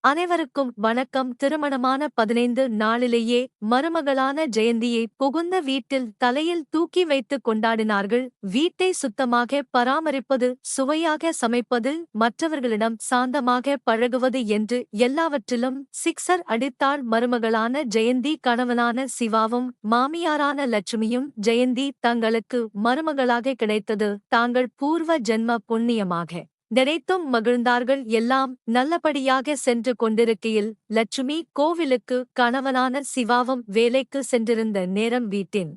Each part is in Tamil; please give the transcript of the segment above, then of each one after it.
அனைவருக்கும் வணக்கம். திருமணமான 15 நாளிலேயே மருமகளான ஜெயந்தியை புகுந்த வீட்டில் தலையில் தூக்கி வைத்து கொண்டாடினார்கள். வீட்டை சுத்தமாக பராமரிப்பது, சுவையாக சமைப்பது, மற்றவர்களிடம் சாந்தமாக பழகுவது என்று எல்லாவற்றிலும் சிக்ஸர் அடித்தாள் மருமகளான ஜெயந்தி. கணவனான சிவாவும் மாமியாரான லட்சுமியும் ஜெயந்தி தங்களுக்கு மருமகளாக கிடைத்தது தாங்கள் பூர்வ ஜென்ம புண்ணியமாக நினைத்தும் மகிழ்ந்தார்கள். எல்லாம் நல்லபடியாக சென்று கொண்டிருக்கையில் லட்சுமி கோவிலுக்கு, கணவனான சிவாவும் வேலைக்கு சென்றிருந்த நேரம் வீட்டின்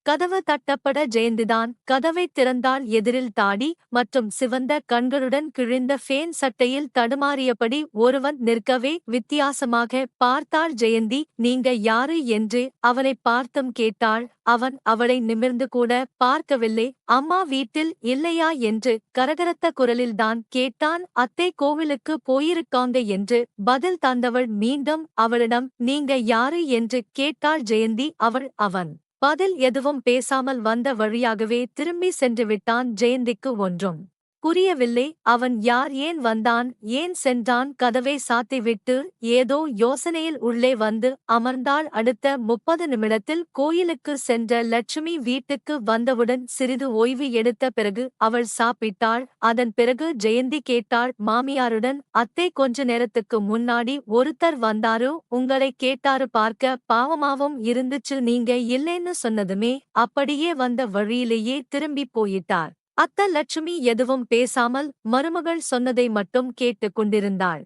கதவு தட்டப்பட ஜெயந்திதான் கதவைத் திறந்தாள். எதிரில் தாடி மற்றும் சிவந்த கண்களுடன் கிழிந்த ஃபேன் சட்டையில் தடுமாறியபடி ஒருவன் நிற்கவே வித்தியாசமாக பார்த்தாள் ஜெயந்தி. நீங்க யாரு என்று அவனைப் பார்த்தும் கேட்டாள். அவன் அவளை நிமிர்ந்து கூட பார்க்கவில்லை. அம்மா வீட்டில் இல்லையா என்று கரகரத்த குரலில்தான் கேட்டான். அத்தை கோவிலுக்கு போயிருக்காங்க என்று பதில் தந்தவள் மீண்டும் அவளிடம் நீங்க யாரு என்று கேட்டாள் ஜெயந்தி. அவன் பதில் எதுவும் பேசாமல் வந்த வழியாகவே திரும்பி சென்று விட்டான். ஜெயந்திக்கு ஒன்றும் புரியவில்லை. அவன் யார், ஏன் வந்தான், ஏன் சென்றான்? கதவை சாத்திவிட்டு ஏதோ யோசனையில் உள்ளே வந்து அமர்ந்தாள். அடுத்த 30 நிமிடத்தில் கோயிலுக்கு சென்ற லட்சுமி வீட்டுக்கு வந்தவுடன் சிறிது ஓய்வு எடுத்த பிறகு அவள் சாப்பிட்டாள். அதன் பிறகு ஜெயந்தி கேட்டாள் மாமியாருடன், அத்தை கொஞ்ச நேரத்துக்கு முன்னாடி ஒருத்தர் வந்தாரு, உங்களை கேட்டாரு, பார்க்க பாவமாவும் இருந்துச்சு, நீங்க இல்லேன்னு சொன்னதுமே அப்படியே வந்த வழியிலேயே திரும்பி போயிட்டார். அத்த லட்சுமி எதுவும் பேசாமல் மருமகள் சொன்னதை மட்டும் கேட்டுக் கொண்டிருந்தாள்.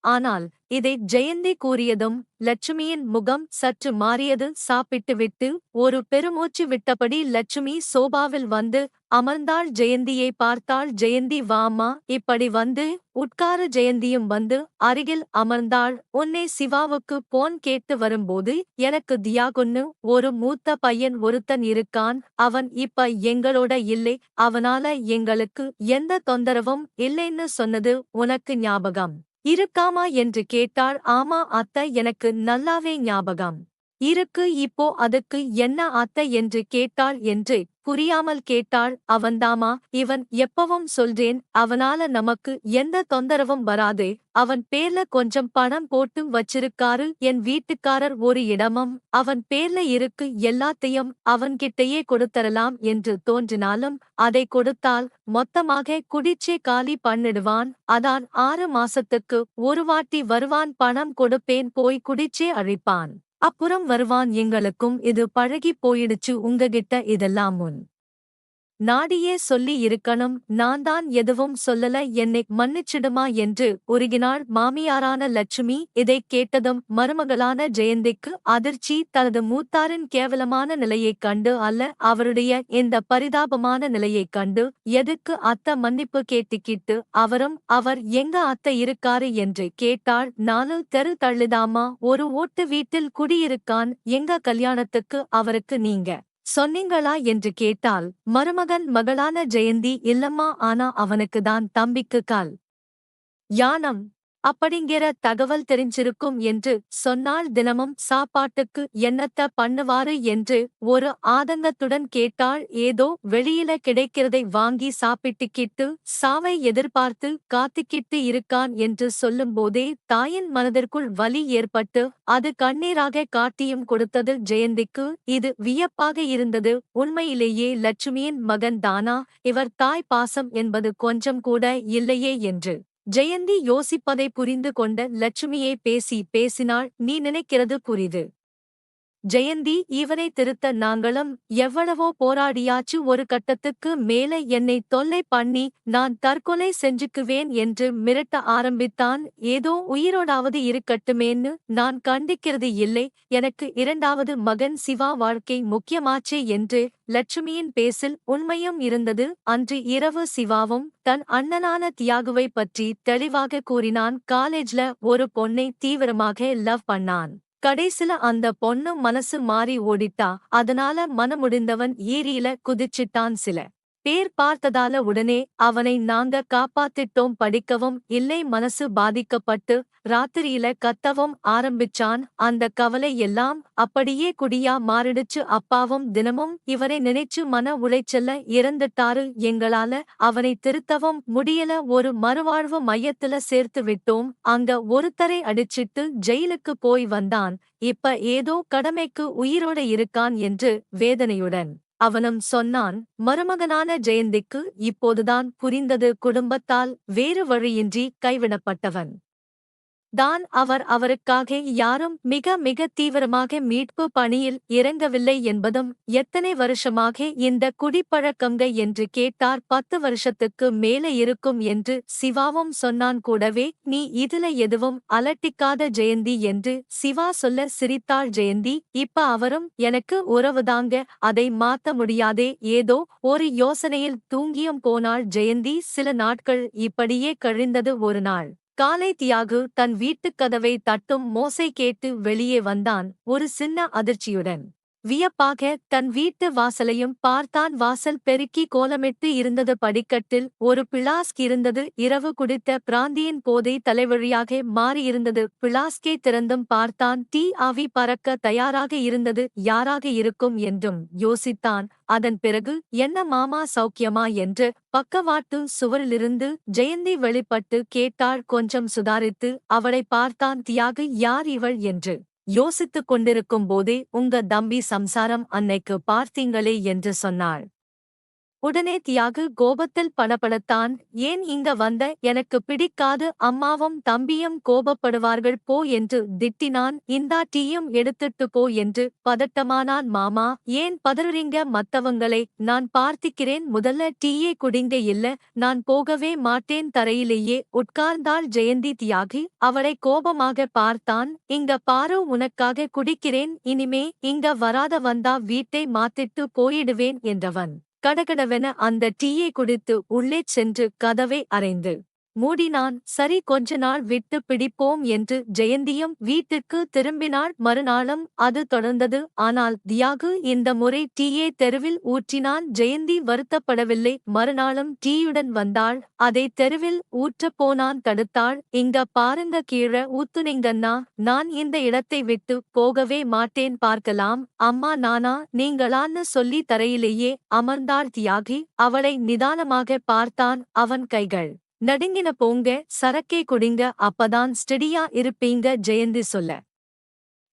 ஆனால் இதை ஜெயந்தி கூறியதும் லட்சுமியின் முகம் சற்று மாறியது. சாப்பிட்டுவிட்டு ஒரு பெருமூச்சு விட்டபடி லட்சுமி சோபாவில் வந்து அமர்ந்தாள். ஜெயந்தியை பார்த்தாள். ஜெயந்தி, வாம்மா, இப்படி வந்து உட்கார. ஜெயந்தியும் வந்து அருகில் அமர்ந்தாள். உன்னை சிவாவுக்கு போன் கேட்டு வரும்போது எனக்கு தியாகுன்னு ஒரு மூத்த பையன் ஒருத்தன் இருக்கான். அவன் இப்ப எங்களோட இல்லை. அவனால எங்களுக்கு எந்த தொந்தரவும் இல்லைன்னு சொன்னது உனக்கு ஞாபகம் இருக்காமா என்று கேட்டாள். ஆமா அத்தை, எனக்கு நல்லாவே ஞாபகம் இருக்கு. இப்போ அதுக்கு என்ன அத்தை என்று கேட்டாள். என்று புரியாமல் கேட்டாள். அவன்தாமா, இவன் எப்பவும் சொல்றேன், அவனால நமக்கு எந்த தொந்தரவும் வராது. அவன் பேர்ல கொஞ்சம் பணம் போட்டு வச்சிருக்காரு என் வீட்டுக்காரர். ஒரு இடமும் அவன் பேர்ல இருக்கு. எல்லாத்தையும் அவன்கிட்டயே கொடுத்தரலாம் என்று தோன்றினாலும் அதை கொடுத்தால் மொத்தமாக குடிச்சே காலி பண்ணிடுவான். அதான் 6 மாசத்துக்கு ஒரு வாட்டி வருவான். பணம் கொடுப்பேன், போய் குடிச்சே அழிப்பான். அப்புறம் வருவான். எங்களுக்கும் இது பழகி போயிடுச்சு. உங்ககிட்ட இதெல்லாம் முன் நாடியே சொல்லி இருக்கணும். நான் தான் எதுவும் சொல்லல, என்னை மன்னிச்சிடுமா என்று உருகினாள் மாமியாரான லட்சுமி. இதைக் கேட்டதும் மருமகளான ஜெயந்திக்கு அதிர்ச்சி. தனது மூத்தாரின் கேவலமான நிலையைக் கண்டு அல்ல, அவருடைய இந்த பரிதாபமான நிலையைக் கண்டு. எதுக்கு அத்தை மன்னிப்பு கேட்டுக்கிட்டு அவர் எங்க அத்தை இருக்காரு என்று கேட்டாள். 4 தெரு தள்ளுதாமா ஒரு ஓட்டு வீட்டில் குடியிருக்கான். எங்க கல்யாணத்துக்கு அவருக்கு நீங்க சொன்னீங்களா என்று கேட்டாள். மருமகன் மகளான ஜெயந்தி, இல்லம்மா, ஆனா அவனுக்குதான் தம்பிக்கு கால் யானம் அப்படிங்கிற தகவல் தெரிஞ்சிருக்கும் என்று சொன்னாள். தினமும் சாப்பாட்டுக்கு என்னத்த பண்ணுவாரு என்று ஒரு ஆதங்கத்துடன் கேட்டாள். ஏதோ வெளியில கிடைக்கிறதை வாங்கி சாப்பிட்டுக்கிட்டு சாவை எதிர்பார்த்து காத்துக்கிட்டு இருக்கான் என்று சொல்லும்போதே தாயின் மனதிற்குள் வலி ஏற்பட்டு அது கண்ணீராக காட்டியும் கொடுத்தது ஜெயந்திக்கு. இது வியப்பாக இருந்தது. உண்மையிலேயே லட்சுமியின் மகன் தானா இவர்? தாய் பாசம் என்பது கொஞ்சம் கூட இல்லையே என்று ஜெயந்தி யோசிப்பதை புரிந்து கொண்ட லட்சுமியை பேசினாள். நீ நினைக்கிறது புரிது ஜெயந்தி, இவனை திருத்த நாங்களும் எவ்வளவோ போராடியாச்சு. ஒரு கட்டத்துக்கு மேல என்னை தொல்லை பண்ணி நான் தற்கொலை செஞ்சுக்குவேன் என்று மிரட்ட ஆரம்பித்தான். ஏதோ உயிரோடாவது இருக்கட்டுமேன்னு நான் கண்டிக்கிறது இல்லை. எனக்கு 2வது மகன் சிவா வாழ்க்கை முக்கியமாச்சே என்று லட்சுமியின் பேசில் உண்மையும் இருந்தது. அன்று இரவு சிவாவும் தன் அண்ணனான தியாகுவை பற்றி தெளிவாக கூறினான். காலேஜ்ல ஒரு பொண்ணை தீவிரமாக லவ் பண்ணான். கடைசில அந்த பொண்ணு மனசு மாறி ஓடிட்டா. அதனால மனமுடிந்தவன் ஏரியில குதிச்சிட்டான். சில பேர் பார்த்ததால உடனே அவனை நாங்க காப்பாத்திட்டோம், படிக்கவும் இல்லை, மனசு பாதிக்கப்பட்டு ராத்திரியில கத்தவும் ஆரம்பிச்சான். அந்த கவலை எல்லாம் அப்படியே குடியா மாறிடுச்சு. அப்பாவும் தினமும் இவரை நினைச்சு மன உளைச்சல்ல இறந்துட்டாரு. எங்களால அவனை திருத்தவும் முடியல. ஒரு மறுவாழ்வு மையத்துல சேர்த்து விட்டோம். அங்க ஒருத்தரை அடிச்சிட்டு ஜெயிலுக்கு போய் வந்தான். இப்ப ஏதோ கடமைக்கு உயிரோட இருக்கான் என்று வேதனையுடன் அவனும் சொன்னான். மருமகனான ஜெயந்திக்கு இப்போதுதான் புரிந்தது, குடும்பத்தால் வேறு வழியின்றி கைவிடப்பட்டவன் தான் அவர். அவருக்காக யாரும் மிக மிக தீவிரமாக மீட்பு பணியில் இறங்கவில்லை என்பதும். எத்தனை வருஷமாக இந்த குடிப்பழக்கங்க என்று கேட்டார். 10 வருஷத்துக்கு மேல இருக்கும் என்று சிவாவும் சொன்னான். கூடவே நீ இதுல எதுவும் அலட்டிக்காத ஜெயந்தி என்று சிவா சொல்ல சிரித்தாள் ஜெயந்தி. இப்ப அவரும் எனக்கு உறவுதாங்க, அதை மாத்த முடியாதே. ஏதோ ஒரு யோசனையில் தூங்கியும் போனாள் ஜெயந்தி. சில நாட்கள் இப்படியே கழிந்தது. ஒரு நாள் காலை தியாகு தன் வீட்டுக் கதவை தட்டும் மோசை கேட்டு வெளியே வந்தான், ஒரு சின்ன அதிர்ச்சியுடன். வியப்பாக தன் வீட்டு வாசலையும் பார்த்தான். வாசல் பெருக்கி கோலமிட்டு இருந்தது. படிக்கட்டில் ஒரு பிளாஸ்க் இருந்தது. இரவு குடித்த பிராந்தியின் போதை தலைவழியாக மாறியிருந்தது. பிளாஸ்கை திறந்தும் பார்த்தான். டீ ஆவி பறக்க தயாராக இருந்தது. யாராக இருக்கும் என்றும் யோசித்தான். அதன் பிறகு என்ன மாமா சௌக்கியமா என்று பக்கவாட்டு சுவரிலிருந்து ஜெயந்தி வெளிப்பட்டு கேட்டாள். கொஞ்சம் சுதாரித்து அவளை பார்த்தான் தியாகு. யார் இவள் என்று யோசித்துக் கொண்டிருக்கும் போதே உங்க தம்பி சம்சாரம் அன்னைக்கு பார்த்தீங்களே என்று சொன்னாள். உடனே தியாகு கோபத்தில் படபடத்தான். ஏன் இங்க வந்த? எனக்கு பிடிக்காது, அம்மாவும் தம்பியும் கோபப்படுவார்கள் போ என்று திட்டினான். இந்தா டீயும் எடுத்துட்டு போ என்று பதட்டமானான். மாமா ஏன் பதறுறீங்க? மத்தவங்களை நான் பார்த்திக்கிறேன், முதல்ல டீயே குடிங்க. இல்ல நான் போகவே மாட்டேன். தரையிலேயே உட்கார்ந்தாள் ஜெயந்தி. தியாகு அவளை கோபமாக பார்த்தான். இங்க பாரு, உனக்காக குடிக்கிறேன், இனிமே இங்க வராத, வந்தா வீட்டை மாத்திட்டு போயிடுவேன் என்றவன் கடகடவென அந்த டீயை குடித்து உள்ளே சென்று கதவை அறைந்து மூடினான். சரி, கொஞ்ச நாள் விட்டு பிடிப்போம் என்று ஜெயந்தியும் வீட்டுக்கு திரும்பினாள். மறுநாளும் அது தொடர்ந்தது. ஆனால் தியாகு இந்த முறை டீயை தெருவில் ஊற்றினான். ஜெயந்தி வருத்தப்படவில்லை. மறுநாளும் டீயுடன் வந்தாள். அதை தெருவில் ஊற்றப் போனான். தடுத்தாள். இங்க பாருங்க, கீழ ஊத்துனீங்கன்னா நான் இந்த இடத்தை விட்டு போகவே மாட்டேன். பார்க்கலாம் அம்மா, நானா நீங்களான்னு சொல்லி தரையிலேயே அமர்ந்தாள் தியாகி. அவளை நிதானமாக பார்த்தான். அவன் கைகள் நடுங்கின. போங்க, சரக்கே குடிங்க, அப்பதான் ஸ்டெடியா இருப்பீங்க ஜெயந்தி சொல்ல.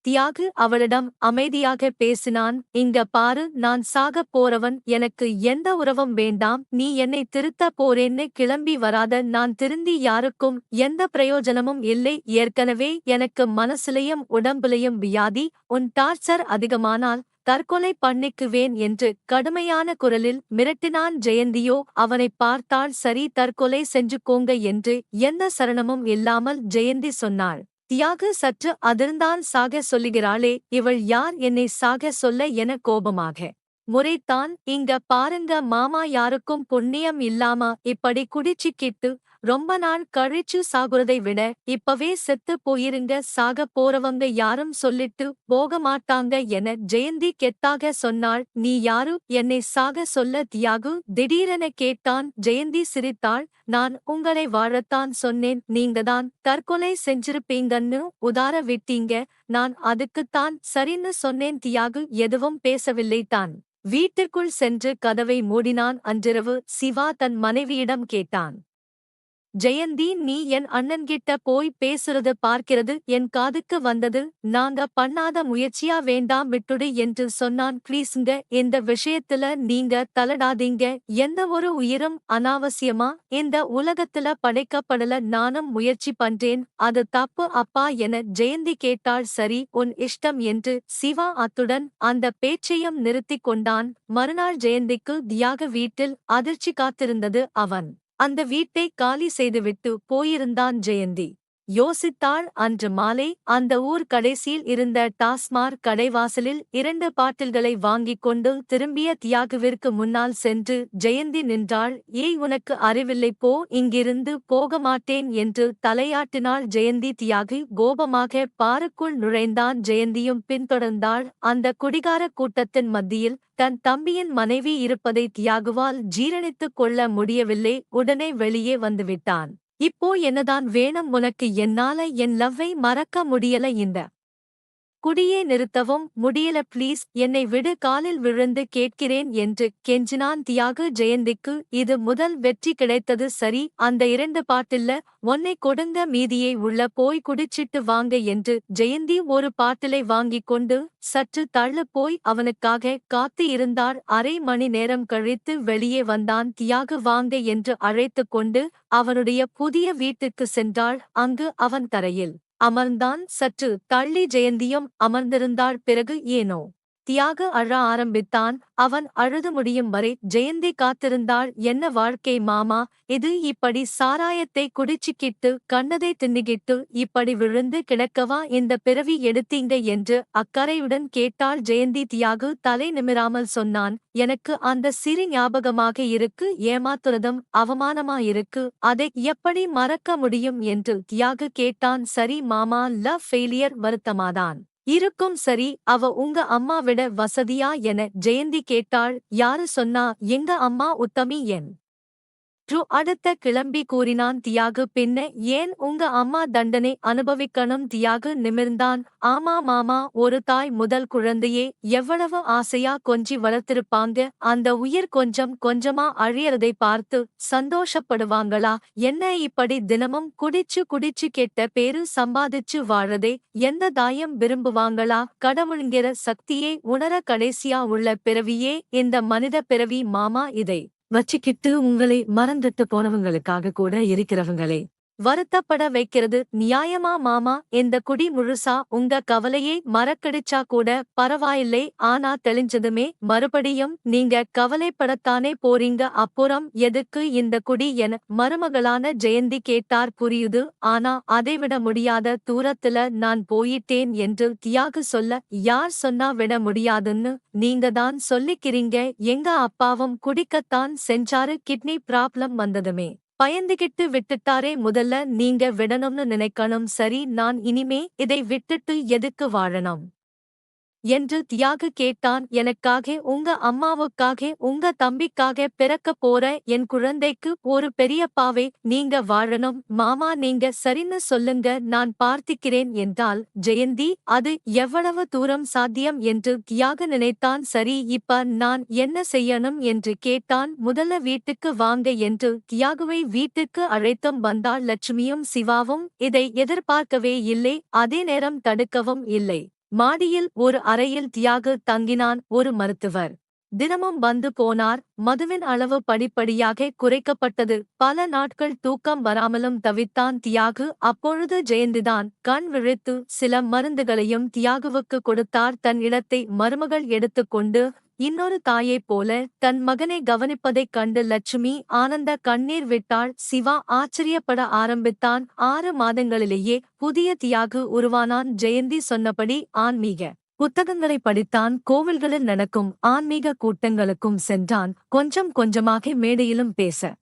தியாகு அவளிடம் அமைதியாக பேசினான். இங்க பாரு, நான் சாகப் போறவன், எனக்கு எந்த உறவும் வேண்டாம். நீ என்னை திருத்த போறேன்னு கிளம்பி வராத. நான் திருந்தி யாருக்கும் எந்த பிரயோஜனமும் இல்லை. ஏற்கனவே எனக்கு மனசுலையும் உடம்புலையும் வியாதி. உன் டார்ச்சர் அதிகமானால் தற்கொலை பண்ணிக்குவேன் என்று கடுமையான குரலில் மிரட்டினான். ஜெயந்தியோ அவனை பார்த்தாள். சரி, தற்கொலை செஞ்சுக்கோங்க என்று எந்த சரணமும் இல்லாமல் ஜெயந்தி சொன்னாள். தியாகு சற்று அதிர்ந்தான். சாக சொல்லுகிறாளே இவள், யார் என்னை சாக சொல்ல என கோபமாக முறைத்தான். இங்க பாருங்க மாமா, யாருக்கும் புண்ணியம் இல்லாம இப்படி குடிச்சிக்கிட்டு ரொம்ப நாள் கழிச்சு சாகுறதை விட இப்பவே செத்து போயிருங்க. சாக போறவங்க யாரும் சொல்லிட்டு போக மாட்டாங்க என ஜெயந்தி கெத்தாக சொன்னாள். நீ யாரு என்னை சாக சொல்ல? தியாகு திடீரென கேட்டான். ஜெயந்தி சிரித்தாள். நான் உங்களை வாழத்தான் சொன்னேன், நீங்கதான் தற்கொலை செஞ்சிருப்பீங்கன்னு உதார விட்டீங்க. நான் அதுக்குத்தான் சரின்னு சொன்னேன். தியாகு எதுவும் பேசவில்லை. தான் வீட்டிற்குள் சென்று கதவை மூடினான். அன்றிரவு சிவா தன் மனைவியிடம் கேட்டான். ஜெயந்தி, நீ என் அண்ணன்கிட்ட போய் பேசுறது பார்க்கிறது என் காதுக்கு வந்தது. நாங்க பண்ணாத முயற்சியா? வேண்டாம், விட்டுடு என்று சொன்னான். ப்ளீஸ்ங்க, இந்த விஷயத்துல நீங்க தலடாதீங்க. எந்த ஒரு உயிரும் அனாவசியமா இந்த உலகத்துல படைக்கப்படல. நானும் முயற்சி பண்றேன், அது தப்பு அப்பா என ஜெயந்தி கேட்டாள். சரி, உன் இஷ்டம் என்று சிவா அத்துடன் அந்த பேச்சையும் நிறுத்திக் கொண்டான். மறுநாள் ஜெயந்திக்கு தியாக வீட்டில் அதிர்ச்சி காத்திருந்தது. அவன் அந்த வீட்டை காலி செய்துவிட்டு போயிருந்தான். ஜெயந்தி யோசித்தாள். அன்று மாலை அந்த ஊர் கடைசியில் இருந்த டாஸ்மாக் கடைவாசலில் 2 பாட்டில்களை வாங்கிக் கொண்டு திரும்பிய தியாகுவிற்கு முன்னால் சென்று ஜெயந்தி நின்றாள். ஏய், உனக்கு அறிவில்லை, போ, இங்கிருந்து போகமாட்டேன் என்று தலையாட்டினாள் ஜெயந்தி. தியாகு கோபமாக பாருக்குள் நுழைந்தான். ஜெயந்தியும் பின்தொடர்ந்தாள். அந்த குடிகார கூட்டத்தின் மத்தியில் தன் தம்பியின் மனைவி இருப்பதை தியாகுவால் ஜீரணித்துக் கொள்ள முடியவில்லை. உடனே வெளியே வந்துவிட்டான். இப்போ என்னதான் வேணும் உனக்கு? என்னால என் லவ்வை மறக்க முடியல. இந்த குடியே நிறுத்தவும் முடியல. ப்ளீஸ் என்னை விடு, காலில் விழுந்து கேட்கிறேன் என்று கெஞ்சினான் தியாகு. ஜெயந்திக்கு இது முதல் வெற்றி கிடைத்தது. சரி, அந்த 2 பாட்டில்ல ஒன்னை கொடுங்க, மீதியை உள்ள போய் குடிச்சிட்டு வாங்க என்று ஜெயந்தி ஒரு பாட்டிலை வாங்கிக் கொண்டு சற்று தள்ளு போய் அவனுக்காக காத்து இருந்தார். அரை மணி நேரம் கழித்து வெளியே வந்தான். தியாகு வாங்க என்று அழைத்துக் கொண்டு அவனுடைய புதிய வீட்டுக்கு சென்றாள். அங்கு அவன் தரையில் அமர்ந்தான். சற்று தள்ளி ஜெயந்தியும் அமர்ந்திருந்தாள். பிறகு ஏனோ தியாகு அழ ஆரம்பித்தான். அவன் அழுது முடியும் வரை ஜெயந்தி காத்திருந்தாள். என்ன வாழ்க்கை மாமா இது? இப்படி சாராயத்தை குடிச்சிக்கிட்டு கண்ணதை தின்னுகிட்டு இப்படி விழுந்து கிடக்கவா இந்த பிறவி எடுத்தீங்க என்று அக்கறையுடன் கேட்டாள் ஜெயந்தி. தியாகு தலை நிமிராமல் சொன்னான், எனக்கு அந்த சிறு ஞாபகமாக இருக்கு, ஏமாத்துறதும் அவமானமா இருக்கு, அதை எப்படி மறக்க முடியும் என்று தியாகு கேட்டான். சரி மாமா, லவ் ஃபெயிலியர் வருத்தமாதான் இருக்கும். சரி, அவ உங்க அம்மா விட வசதியா என ஜெயந்தி கேட்டாள். யாரு சொன்னா? எங்க அம்மா உத்தமி என் அடுத்த கிளம்பி கூறினான் தியாகு. பின்ன ஏன் உங்க அம்மா தண்டனை அனுபவிக்கணும்? தியாகு நிமிர்ந்தான். ஆமா மாமா, ஒரு தாய் முதல் குழந்தையே எவ்வளவு ஆசையா கொஞ்சி வளர்த்திருப்பாங்க. அந்த உயிர் கொஞ்சம் கொஞ்சமா அழியறதை பார்த்து சந்தோஷப்படுவாங்களா என்ன? இப்படி தினமும் குடிச்சு குடிச்சு கெட்ட பேரு சம்பாதிச்சு வாழறதை எந்த தாயம் விரும்புவாங்களா? கடவுள்ங்கிற சக்தியே உணர கடைசியா உள்ள பிறவியே இந்த மனித பிறவி மாமா. இதை வச்சிக்கிட்டு உங்களை மறந்துட்டு போனவங்களுக்காக கூட இருக்கிறவங்களே வருத்தப்பட வைக்கிறது நியாயமா மாமா? இந்த குடி முழுசா உங்க கவலையை மறக்கடிச்சா கூட பரவாயில்லை, ஆனா தெளிஞ்சதுமே மறுபடியும் நீங்க கவலைப்படத்தானே போறீங்க. அப்புறம் எதுக்கு இந்த குடி என மருமகளான ஜெயந்தி கேட்டார். புரியுது, ஆனா அதைவிட முடியாத தூரத்துல நான் போயிட்டேன் என்று தியாகு சொல்ல, யார் சொன்னா விட முடியாதுன்னு? நீங்க தான் சொல்லிக்கிறீங்க. எங்க அப்பாவும் குடிக்கத்தான் செஞ்சாரு, கிட்னி ப்ராப்ளம் வந்ததுமே பயந்துகிட்டு விட்டுட்டாரே. முதல்ல நீங்க விடணும்னு நினைக்கணும். சரி, நான் இனிமே இதை விட்டுட்டு எதுக்கு வாழணும் என்று தியாகு கேட்டான். எனக்காக, உங்க அம்மாவுக்காக, உங்க தம்பிக்காக பிறக்க போற என் குழந்தைக்கு ஒரு பெரியப்பாவை நீங்க வாழணும் மாமா. நீங்க சரின்னு சொல்லுங்க, நான் பார்த்திக்கிறேன் என்றால் ஜெயந்தி. அது எவ்வளவு தூரம் சாத்தியம் என்று தியாகு நினைத்தான். சரி, இப்ப நான் என்ன செய்யணும் என்று கேட்டான். முதல்ல வீட்டுக்கு வாங்க என்று தியாகுவை வீட்டுக்கு அழைத்தும் வந்தாள் லட்சுமியும் சிவாவும். இதை எதிர்பார்க்கவே இல்லை, அதே நேரம் தடுக்கவும் இல்லை. மாடியில் ஒரு அறையில் தியாகு தங்கினான். ஒரு மருத்துவர் தினமும் வந்து போனார். மதுவின் அளவு படிப்படியாக குறைக்கப்பட்டது. பல நாட்கள் தூக்கம் வராமலும் தவித்தான் தியாகு. அப்பொழுது ஜெயந்திதான் கண் விழித்து சில மருந்துகளையும் தியாகுவுக்கு கொடுத்தார். தன் இடத்தை மருமகள் எடுத்துக்கொண்டு இன்னொரு தாயைப் போல தன் மகனை கவனிப்பதைக் கண்டு லட்சுமி ஆனந்த கண்ணீர் விட்டாள். சிவா ஆச்சரியப்பட ஆரம்பித்தான். 6 மாதங்களிலேயே புதிய தியாகு உருவானான். ஜெயந்தி சொன்னபடி ஆன்மீக புத்தகங்களை படித்தான். கோவில்களில் நடக்கும் ஆன்மீக கூட்டங்களுக்கும் சென்றான். கொஞ்சம் கொஞ்சமாக மேடையிலும் பேச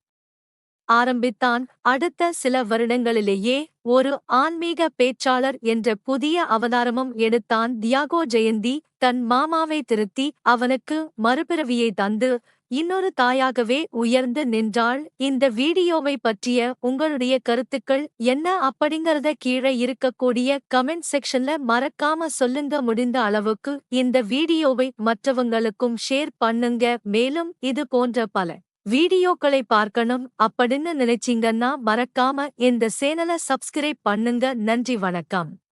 ஆரம்பித்தான். அடுத்த சில வருடங்களிலேயே ஒரு ஆன்மீக பேச்சாளர் என்ற புதிய அவதாரமும் எடுத்தான். தியாகோ. ஜெயந்தி தன் மாமாவை திருத்தி அவனுக்கு மறுபிறவியை தந்து இன்னொரு தாயாகவே உயர்ந்து நின்றாள். இந்த வீடியோவை பற்றிய உங்களுடைய கருத்துக்கள் என்ன அப்படிங்கறத கீழே இருக்கக்கூடிய கமெண்ட் செக்ஷன்ல மறக்காம சொல்லுங்க. முடிந்த அளவுக்கு இந்த வீடியோவை மற்றவங்களுக்கும் ஷேர் பண்ணுங்க. மேலும் இது போன்ற பல வீடியோக்களை பார்க்கணும் அப்படின்னு நினைச்சீங்கன்னா மறக்காம இந்த சேனலை சப்ஸ்கிரைப் பண்ணுங்க. நன்றி, வணக்கம்.